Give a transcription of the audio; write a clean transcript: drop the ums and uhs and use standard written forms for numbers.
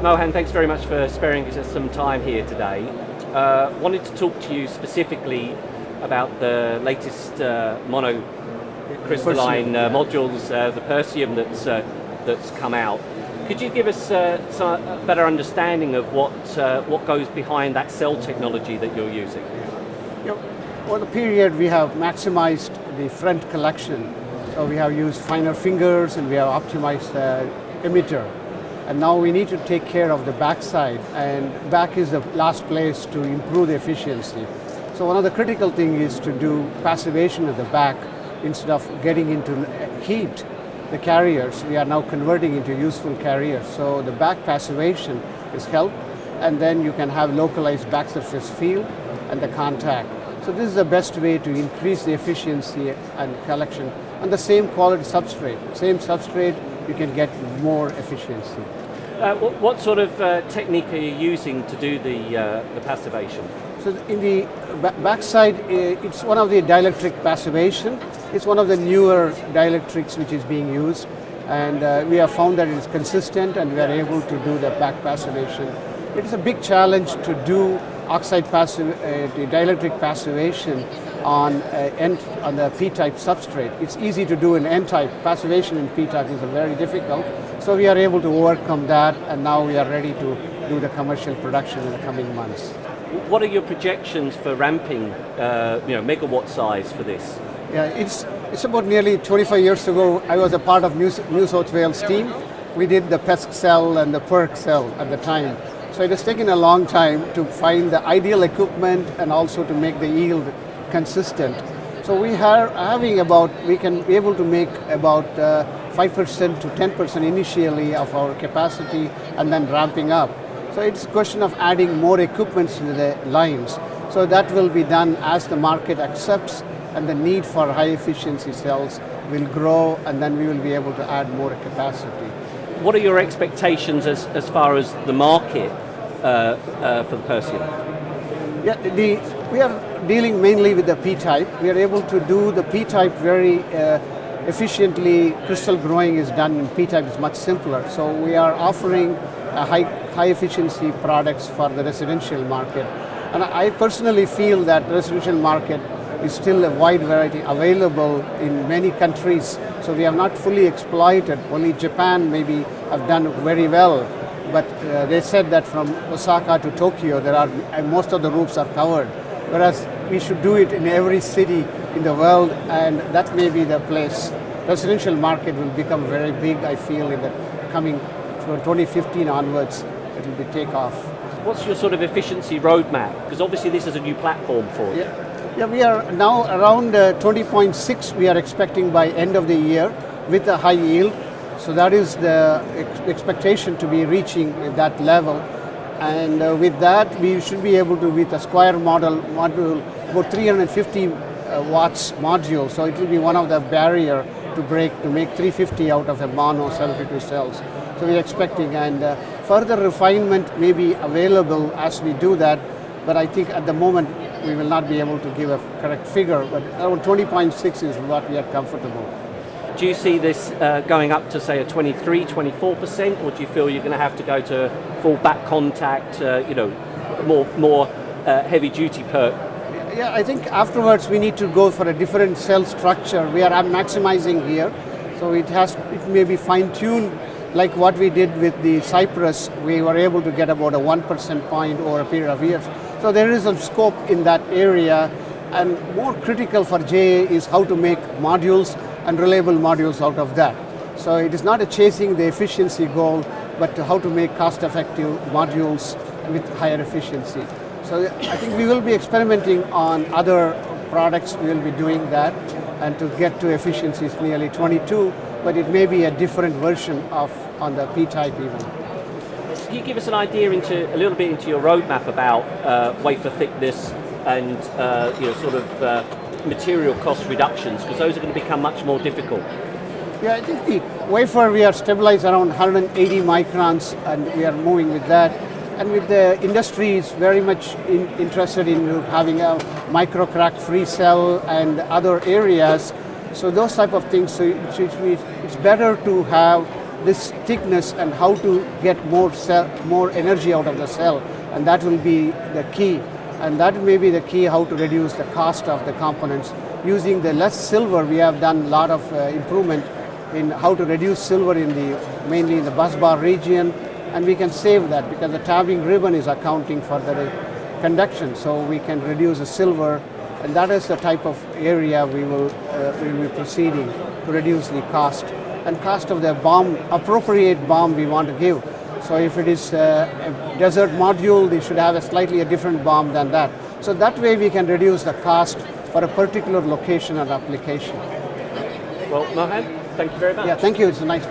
Mohan, thanks very much for sparing us some time here today. Wanted to talk to you specifically about the latest mono-crystalline modules, the Perseum that's come out. Could you give us a better understanding of what goes behind that cell technology that you're using? Over the period, we have maximized the front collection. So we have used finer fingers and we have optimized the emitter. And now we need to take care of the back side, and back is the last place to improve the efficiency. So one of the critical things is to do passivation at the back instead of getting into heat. The carriers, we are now converting into useful carriers. So the back passivation is helped, and then you can have localized back surface field and the contact. So this is the best way to increase the efficiency and collection on the same quality substrate. Same substrate, you can get more efficiency. What sort of technique are you using to do the passivation? So in the backside, it's one of the dielectric passivation. It's one of the newer dielectrics which is being used, and we have found that it is consistent and we are able to do the back passivation. It is a big challenge to do oxide the dielectric passivation on the P-type substrate. It's easy to do in N-type. Passivation in P-type is very difficult. So we are able to overcome that, and now we are ready to do the commercial production in the coming months. What are your projections for ramping, megawatt size for this? Yeah, it's about nearly 25 years ago. I was a part of New South Wales team. We did the PESC cell and the PERC cell at the time. So it has taken a long time to find the ideal equipment and also to make the yield consistent. So we are we can be able to make about 5% to 10% initially of our capacity and then ramping up. So it's a question of adding more equipment to the lines. So that will be done as the market accepts and the need for high efficiency cells will grow, and then we will be able to add more capacity. What are your expectations as far as the market for the Perseum? Yeah, we are dealing mainly with the P-type. We are able to do the P-type very efficiently. Crystal growing is done in P-type, is much simpler. So we are offering high efficiency products for the residential market. And I personally feel that the residential market is still a wide variety available in many countries. So we have not fully exploited. Only Japan maybe have done very well. But they said that from Osaka to Tokyo, most of the roofs are covered. Whereas we should do it in every city in the world, and that may be the place. Residential market will become very big, I feel, in the coming from 2015 onwards, it will be take off. What's your sort of efficiency roadmap? Because obviously this is a new platform for you. Yeah, we are now around 20.6 we are expecting by end of the year with a high yield. So that is the expectation to be reaching that level. And with that, we should be able to, with a square module, about 350 watts module. So it will be one of the barrier to break, to make 350 out of a mono 72 cells. So we're expecting, and further refinement may be available as we do that. But I think at the moment, we will not be able to give a correct figure, but around 20.6 is what we are comfortable. Do you see this going up to, say, a 23, 24%, or do you feel you're going to have to go to full back contact, more heavy-duty PERC? Yeah, I think afterwards we need to go for a different cell structure. We are maximizing here, so it may be fine-tuned like what we did with the Cypress. We were able to get about a 1% point over a period of years. So there is a scope in that area, and more critical for JA is how to make modules and reliable modules out of that. So it is not a chasing the efficiency goal, but how to make cost-effective modules with higher efficiency. So I think we will be experimenting on other products. We will be doing that, and to get to efficiencies nearly 22, but it may be a different version on the P-type even. Can you give us an idea a little bit into your roadmap about wafer thickness and material cost reductions, because those are going to become much more difficult? Yeah, I think the wafer we are stabilized around 180 microns, and we are moving with that. And with the industry is very much interested in having a micro crack free cell and other areas. So those type of things. So it's better to have this thickness and how to get more energy out of the cell, and that will be the key. And that may be the key how to reduce the cost of the components. Using the less silver, we have done a lot of improvement in how to reduce silver mainly in the bus bar region, and we can save that because the tabbing ribbon is accounting for the conduction, so we can reduce the silver, and that is the type of area we will be proceeding to reduce the cost and cost of the appropriate BOM we want to give. So if it is a desert module, they should have a slightly different BOM than that. So that way we can reduce the cost for a particular location and application. Well, Mohan, thank you very much. Yeah, thank you. It's a nice